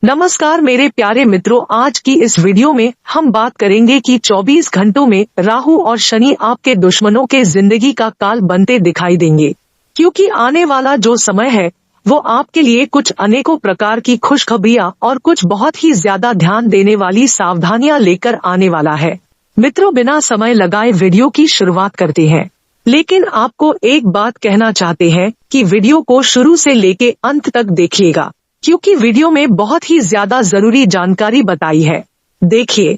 नमस्कार मेरे प्यारे मित्रों, आज की इस वीडियो में हम बात करेंगे कि 24 घंटों में राहु और शनि आपके दुश्मनों के जिंदगी का काल बनते दिखाई देंगे, क्योंकि आने वाला जो समय है वो आपके लिए कुछ अनेकों प्रकार की खुशखबरियां और कुछ बहुत ही ज्यादा ध्यान देने वाली सावधानियां लेकर आने वाला है। मित्रों, बिना समय लगाए वीडियो की शुरुआत करते हैं, लेकिन आपको एक बात कहना चाहते हैं कि वीडियो को शुरू से लेके अंत तक देखिएगा, क्योंकि वीडियो में बहुत ही ज्यादा जरूरी जानकारी बताई है। देखिए,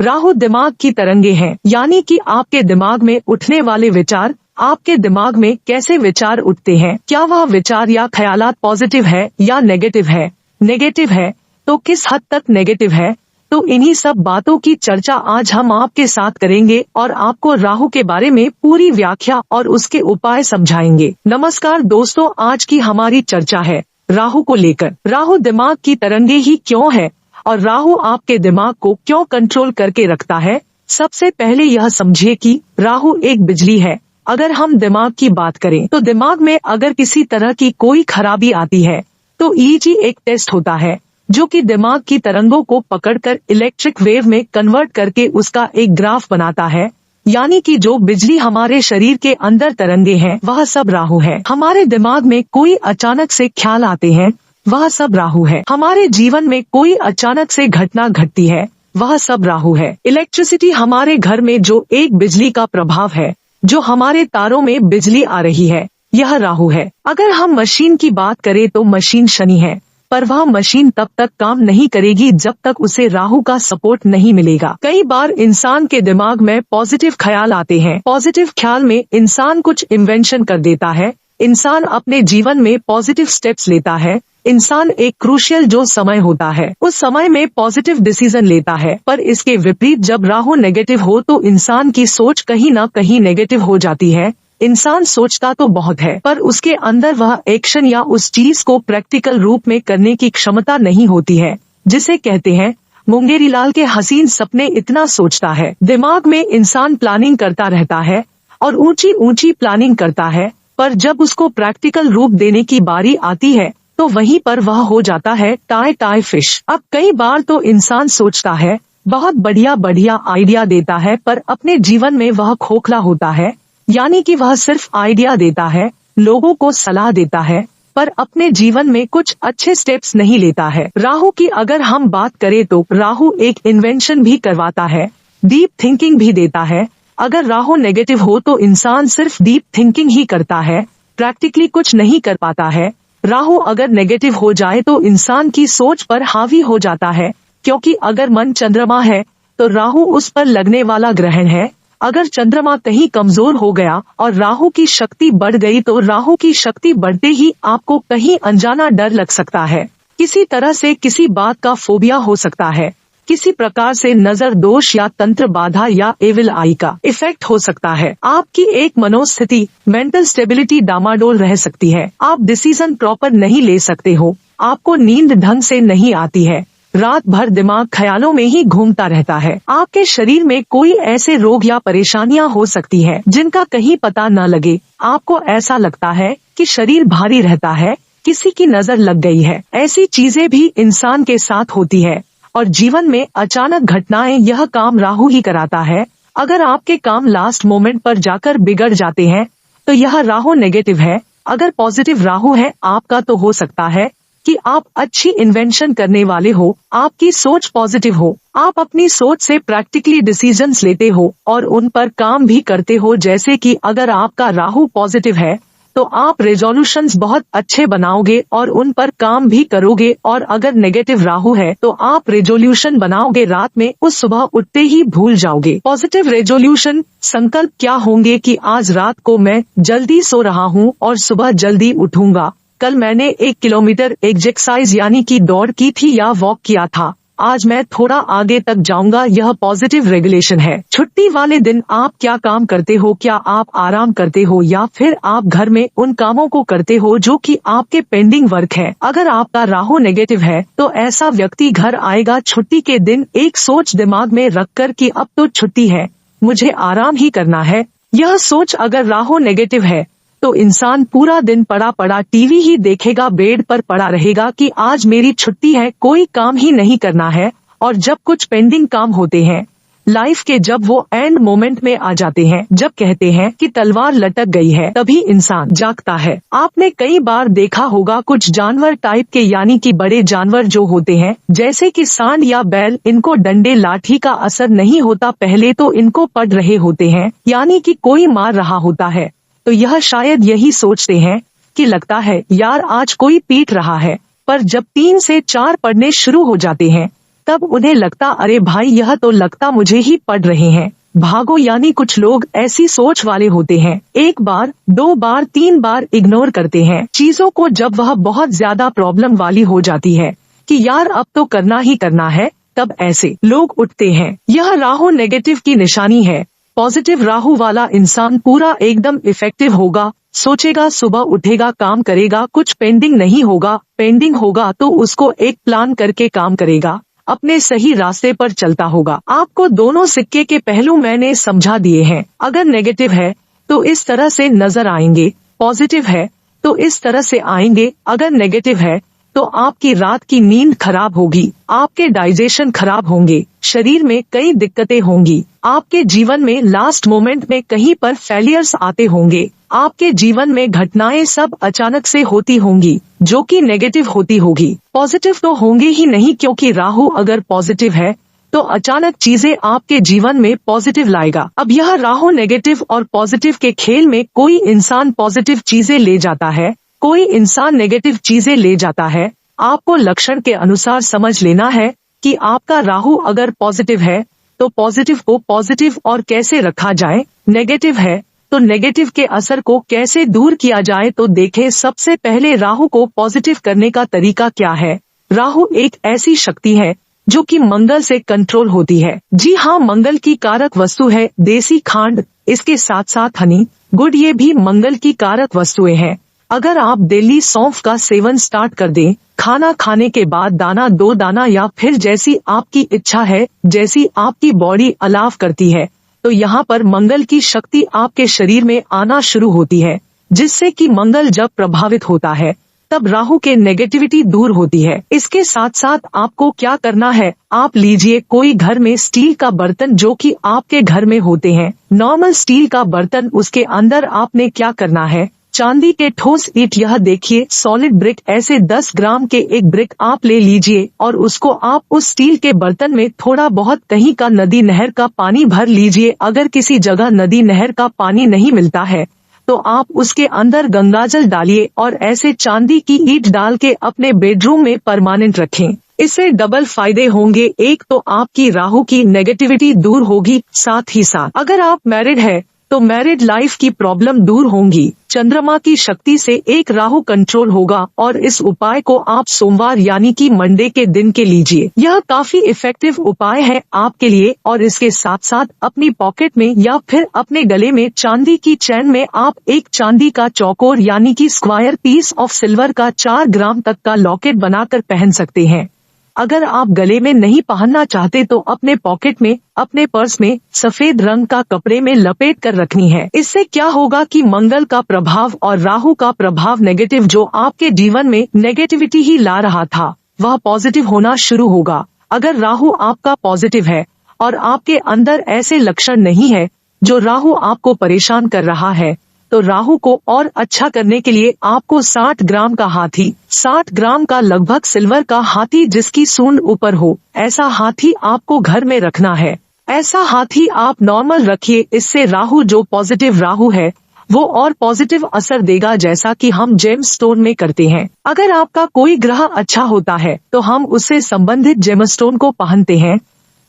राहु दिमाग की तरंगे हैं, यानी कि आपके दिमाग में उठने वाले विचार, आपके दिमाग में कैसे विचार उठते हैं, क्या वह विचार या ख्यालात पॉजिटिव है या नेगेटिव है। नेगेटिव है तो किस हद तक नेगेटिव है, तो इन्हीं सब बातों की चर्चा आज हम आपके साथ करेंगे और आपको राहु के बारे में पूरी व्याख्या और उसके उपाय समझाएंगे। नमस्कार दोस्तों, आज की हमारी चर्चा है राहु को लेकर। राहु दिमाग की तरंगे ही क्यों है और राहु आपके दिमाग को क्यों कंट्रोल करके रखता है। सबसे पहले यह समझिए कि राहु एक बिजली है। अगर हम दिमाग की बात करें तो दिमाग में अगर किसी तरह की कोई खराबी आती है तो ईईजी एक टेस्ट होता है जो कि दिमाग की तरंगों को पकड़कर इलेक्ट्रिक वेव में कन्वर्ट करके उसका एक ग्राफ बनाता है, यानी कि जो बिजली हमारे शरीर के अंदर तरंगे हैं वह सब राहु है। हमारे दिमाग में कोई अचानक से ख्याल आते हैं वह सब राहु है। हमारे जीवन में कोई अचानक से घटना घटती है वह सब राहु है। इलेक्ट्रिसिटी हमारे घर में जो एक बिजली का प्रभाव है, जो हमारे तारों में बिजली आ रही है, यह राहु है। अगर हम मशीन की बात करें तो मशीन शनि है, पर वह मशीन तब तक काम नहीं करेगी जब तक उसे राहु का सपोर्ट नहीं मिलेगा। कई बार इंसान के दिमाग में पॉजिटिव ख्याल आते हैं। पॉजिटिव ख्याल में इंसान कुछ इन्वेंशन कर देता है, इंसान अपने जीवन में पॉजिटिव स्टेप्स लेता है। इंसान एक क्रूशियल जो समय होता है उस समय में पॉजिटिव डिसीजन लेता है, पर इसके विपरीत जब राहु नेगेटिव हो तो इंसान की सोच कहीं न कहीं नेगेटिव हो जाती है। इंसान सोचता तो बहुत है पर उसके अंदर वह एक्शन या उस चीज को प्रैक्टिकल रूप में करने की क्षमता नहीं होती है, जिसे कहते हैं मुंगेरी लाल के हसीन सपने। इतना सोचता है, दिमाग में इंसान प्लानिंग करता रहता है और ऊंची ऊंची प्लानिंग करता है, पर जब उसको प्रैक्टिकल रूप देने की बारी आती है तो वहीं पर वह हो जाता है टाई टाई फिश। अब कई बार तो इंसान सोचता है, बहुत बढ़िया बढ़िया आइडिया देता है, पर अपने जीवन में वह खोखला होता है, यानी कि वह सिर्फ आइडिया देता है, लोगों को सलाह देता है, पर अपने जीवन में कुछ अच्छे स्टेप्स नहीं लेता है। राहु की अगर हम बात करें तो राहु एक इन्वेंशन भी करवाता है, डीप थिंकिंग भी देता है। अगर राहु नेगेटिव हो तो इंसान सिर्फ डीप थिंकिंग ही करता है, प्रैक्टिकली कुछ नहीं कर पाता है। राहु अगर नेगेटिव हो जाए तो इंसान की सोच पर हावी हो जाता है, क्योंकि अगर मन चंद्रमा है तो राहु उस पर लगने वाला ग्रहण है। अगर चंद्रमा कहीं कमजोर हो गया और राहु की शक्ति बढ़ गई तो राहु की शक्ति बढ़ते ही आपको कहीं अनजाना डर लग सकता है, किसी तरह से किसी बात का फोबिया हो सकता है, किसी प्रकार से नजर दोष या तंत्र बाधा या एविल आई का इफेक्ट हो सकता है। आपकी एक मनोस्थिति, मेंटल स्टेबिलिटी डामाडोल रह सकती है। आप डिसीजन प्रॉपर नहीं ले सकते हो, आपको नींद ढंग से नहीं आती है, रात भर दिमाग ख्यालों में ही घूमता रहता है। आपके शरीर में कोई ऐसे रोग या परेशानियां हो सकती है जिनका कहीं पता न लगे। आपको ऐसा लगता है कि शरीर भारी रहता है, किसी की नजर लग गई है। ऐसी चीजें भी इंसान के साथ होती है और जीवन में अचानक घटनाएं, यह काम राहु ही कराता है। अगर आपके काम लास्ट मोमेंट पर जाकर बिगड़ जाते हैं तो यह राहु नेगेटिव है। अगर पॉजिटिव राहु है आपका तो हो सकता है कि आप अच्छी इन्वेंशन करने वाले हो, आपकी सोच पॉजिटिव हो, आप अपनी सोच से प्रैक्टिकली डिसीजंस लेते हो और उन पर काम भी करते हो। जैसे कि अगर आपका राहु पॉजिटिव है तो आप रेजोल्यूशंस बहुत अच्छे बनाओगे और उन पर काम भी करोगे, और अगर नेगेटिव राहु है तो आप रेजोल्यूशन बनाओगे रात में, उस सुबह उठते ही भूल जाओगे। पॉजिटिव रेजोल्यूशन संकल्प क्या होंगे कि आज रात को मैं जल्दी सो रहा हूँ और सुबह जल्दी उठूंगा। कल मैंने 1 किलोमीटर एक्सरसाइज यानी कि दौड़ की थी या वॉक किया था, आज मैं थोड़ा आगे तक जाऊंगा। यह पॉजिटिव रेगुलेशन है। छुट्टी वाले दिन आप क्या काम करते हो? क्या आप आराम करते हो या फिर आप घर में उन कामों को करते हो जो कि आपके पेंडिंग वर्क है? अगर आपका राहु नेगेटिव है तो ऐसा व्यक्ति घर आएगा छुट्टी के दिन एक सोच दिमाग में रखकर कि अब तो छुट्टी है, मुझे आराम ही करना है। यह सोच अगर राहु नेगेटिव है तो इंसान पूरा दिन पड़ा पड़ा टीवी ही देखेगा, बेड पर पड़ा रहेगा कि आज मेरी छुट्टी है, कोई काम ही नहीं करना है। और जब कुछ पेंडिंग काम होते हैं लाइफ के, जब वो एंड मोमेंट में आ जाते हैं, जब कहते हैं कि तलवार लटक गई है, तभी इंसान जागता है। आपने कई बार देखा होगा कुछ जानवर टाइप के, यानी कि बड़े जानवर जो होते हैं जैसे कि सांड या बैल, इनको डंडे लाठी का असर नहीं होता, पहले तो इनको पड़ रहे होते हैं, यानी कि कोई मार रहा होता है। तो यह शायद यही सोचते हैं कि लगता है यार आज कोई पीट रहा है, पर जब 3 से 4 पड़ने शुरू हो जाते हैं तब उन्हें लगता अरे भाई यह तो लगता मुझे ही पड़ रहे हैं, भागो। यानी कुछ लोग ऐसी सोच वाले होते हैं, 1 बार 2 बार 3 बार इग्नोर करते हैं चीजों को, जब वह बहुत ज्यादा प्रॉब्लम वाली हो जाती है कि यार अब तो करना ही करना है, तब ऐसे लोग उठते हैं। यह राहु नेगेटिव की निशानी है। पॉजिटिव राहु वाला इंसान पूरा एकदम इफेक्टिव होगा, सोचेगा, सुबह उठेगा, काम करेगा, कुछ पेंडिंग नहीं होगा, पेंडिंग होगा तो उसको एक प्लान करके काम करेगा, अपने सही रास्ते पर चलता होगा। आपको दोनों सिक्के के पहलू मैंने समझा दिए हैं। अगर नेगेटिव है तो इस तरह से नजर आएंगे, पॉजिटिव है तो इस तरह से आएंगे। अगर नेगेटिव है तो आपकी रात की नींद खराब होगी, आपके डाइजेशन खराब होंगे, शरीर में कई दिक्कतें होंगी, आपके जीवन में लास्ट मोमेंट में कहीं पर फेलियर्स आते होंगे, आपके जीवन में घटनाएं सब अचानक से होती होंगी जो कि नेगेटिव होती होगी। पॉजिटिव तो होंगे ही नहीं, क्योंकि राहु अगर पॉजिटिव है तो अचानक चीजें आपके जीवन में पॉजिटिव लाएगा। अब यह राहु नेगेटिव और पॉजिटिव के खेल में कोई इंसान पॉजिटिव चीजें ले जाता है, कोई इंसान नेगेटिव चीजें ले जाता है। आपको लक्षण के अनुसार समझ लेना है कि आपका राहु अगर पॉजिटिव है तो पॉजिटिव को पॉजिटिव और कैसे रखा जाए, नेगेटिव है तो नेगेटिव के असर को कैसे दूर किया जाए। तो देखें, सबसे पहले राहु को पॉजिटिव करने का तरीका क्या है। राहु एक ऐसी शक्ति है जो कि मंगल से कंट्रोल होती है। जी हाँ, मंगल की कारक वस्तु है देसी खांड, इसके साथ साथ हनी, गुड़, ये भी मंगल की कारक वस्तुएं हैं। अगर आप डेली सौंफ का सेवन स्टार्ट कर दें, खाना खाने के बाद दाना 2 दाना या फिर जैसी आपकी इच्छा है, जैसी आपकी बॉडी अलाव करती है, तो यहाँ पर मंगल की शक्ति आपके शरीर में आना शुरू होती है, जिससे कि मंगल जब प्रभावित होता है तब राहु के नेगेटिविटी दूर होती है। इसके साथ साथ आपको क्या करना है, आप लीजिए कोई घर में स्टील का बर्तन जो कि आपके घर में होते हैं, नॉर्मल स्टील का बर्तन, उसके अंदर आपने क्या करना है, चांदी के ठोस ईंट, यह देखिए सॉलिड ब्रिक, ऐसे 10 ग्राम के एक ब्रिक आप ले लीजिए और उसको आप उस स्टील के बर्तन में थोड़ा बहुत कहीं का नदी नहर का पानी भर लीजिए। अगर किसी जगह नदी नहर का पानी नहीं मिलता है तो आप उसके अंदर गंगाजल डालिए और ऐसे चांदी की ईंट डाल के अपने बेडरूम में परमानेंट रखें। इससे डबल फायदे होंगे। एक तो आपकी राहु की नेगेटिविटी दूर होगी, साथ ही साथ अगर आप मैरिड है तो मैरिड लाइफ की प्रॉब्लम दूर होंगी। चंद्रमा की शक्ति से एक राहु कंट्रोल होगा और इस उपाय को आप सोमवार यानी कि मंडे के दिन के लीजिए। यह काफी इफेक्टिव उपाय है आपके लिए। और इसके साथ साथ अपनी पॉकेट में या फिर अपने गले में चांदी की चैन में आप एक चांदी का चौकोर यानी कि स्क्वायर पीस ऑफ सिल्वर का 4 ग्राम तक का लॉकेट बनाकर पहन सकते हैं। अगर आप गले में नहीं पहनना चाहते तो अपने पॉकेट में, अपने पर्स में सफेद रंग का कपड़े में लपेट कर रखनी है। इससे क्या होगा कि मंगल का प्रभाव और राहु का प्रभाव नेगेटिव, जो आपके जीवन में नेगेटिविटी ही ला रहा था, वह पॉजिटिव होना शुरू होगा। अगर राहु आपका पॉजिटिव है और आपके अंदर ऐसे लक्षण नहीं है जो राहु आपको परेशान कर रहा है, तो राहु को और अच्छा करने के लिए आपको 60 ग्राम का हाथी, 60 ग्राम का लगभग सिल्वर का हाथी जिसकी सूंड ऊपर हो, ऐसा हाथी आपको घर में रखना है। ऐसा हाथी आप नॉर्मल रखिए। इससे राहु, जो पॉजिटिव राहु है, वो और पॉजिटिव असर देगा, जैसा कि हम जेम स्टोन में करते हैं। अगर आपका कोई ग्रह अच्छा होता है तो हम उससे संबंधित जेमस्टोन को पहनते हैं,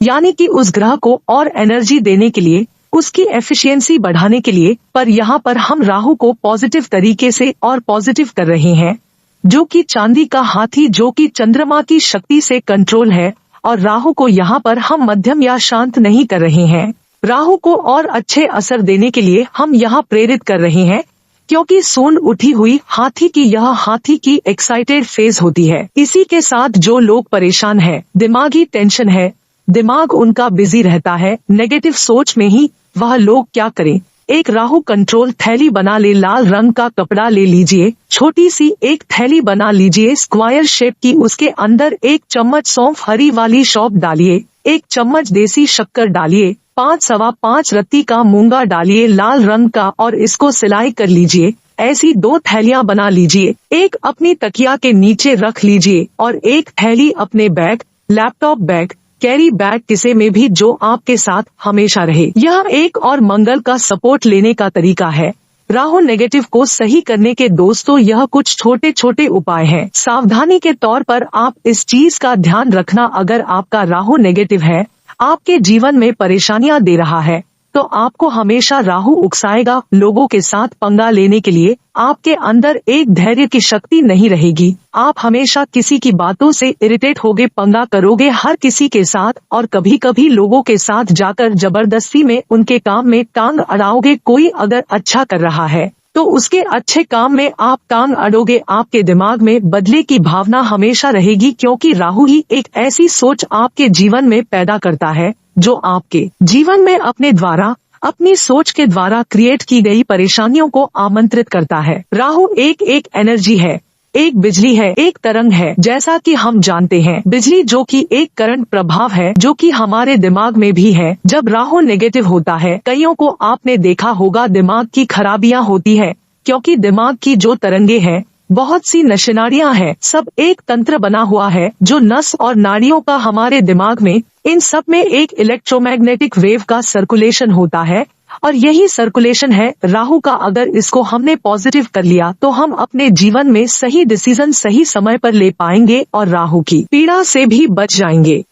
यानी कि उस ग्रह को और एनर्जी देने के लिए, उसकी एफिशिएंसी बढ़ाने के लिए। पर यहाँ पर हम राहु को पॉजिटिव तरीके से और पॉजिटिव कर रहे हैं, जो कि चांदी का हाथी, जो कि चंद्रमा की शक्ति से कंट्रोल है। और राहु को यहाँ पर हम मध्यम या शांत नहीं कर रहे हैं। राहु को और अच्छे असर देने के लिए हम यहाँ प्रेरित कर रहे हैं, क्योंकि सूंड उठी हुई हाथी की, यह हाथी की एक्साइटेड फेज होती है। इसी के साथ जो लोग परेशान है, दिमागी टेंशन है, दिमाग उनका बिजी रहता है नेगेटिव सोच में ही, वह लोग क्या करें, एक राहु कंट्रोल थैली बना ले, लाल रंग का कपड़ा ले लीजिए, छोटी सी एक थैली बना लीजिए स्क्वायर शेप की, उसके अंदर 1 चम्मच सौंफ हरी वाली सौंफ डालिए, 1 चम्मच देसी शक्कर डालिए, 5-5 रत्ती का मूंगा डालिए लाल रंग का, और इसको सिलाई कर लीजिए। ऐसी 2 थैलियां बना लीजिए, एक अपनी तकिया के नीचे रख लीजिए और एक थैली अपने bag, laptop bag, carry bag किसी में भी जो आपके साथ हमेशा रहे। यह एक और मंगल का सपोर्ट लेने का तरीका है। राहु नेगेटिव को सही करने के दोस्तों यह कुछ छोटे छोटे उपाय हैं। सावधानी के तौर पर आप इस चीज का ध्यान रखना, अगर आपका राहु नेगेटिव है, आपके जीवन में परेशानियां दे रहा है, तो आपको हमेशा राहु उकसाएगा। लोगों के साथ पंगा लेने के लिए आपके अंदर एक धैर्य की शक्ति नहीं रहेगी। आप हमेशा किसी की बातों से इरिटेट होगे, पंगा करोगे हर किसी के साथ, और कभी कभी लोगों के साथ जाकर जबरदस्ती में उनके काम में टांग अड़ाओगे। कोई अगर अच्छा कर रहा है तो उसके अच्छे काम में आप टांग अड़ोगे। आपके दिमाग में बदले की भावना हमेशा रहेगी, क्योंकि राहु ही एक ऐसी सोच आपके जीवन में पैदा करता है जो आपके जीवन में अपने द्वारा, अपनी सोच के द्वारा क्रिएट की गई परेशानियों को आमंत्रित करता है। राहु एक एनर्जी है, एक बिजली है, एक तरंग है। जैसा कि हम जानते हैं, बिजली जो कि एक करंट प्रभाव है, जो कि हमारे दिमाग में भी है। जब राहु नेगेटिव होता है, कईयों को आपने देखा होगा दिमाग की खराबियां होती है, क्योंकि दिमाग की जो तरंगे हैं, बहुत सी नशनाड़ियां हैं, सब एक तंत्र बना हुआ है जो नस और नाड़ियों का हमारे दिमाग में, इन सब में एक इलेक्ट्रोमैग्नेटिक वेव का सर्कुलेशन होता है, और यही सर्कुलेशन है राहु का। अगर इसको हमने पॉजिटिव कर लिया तो हम अपने जीवन में सही डिसीजन सही समय पर ले पाएंगे और राहु की पीड़ा से भी बच जाएंगे।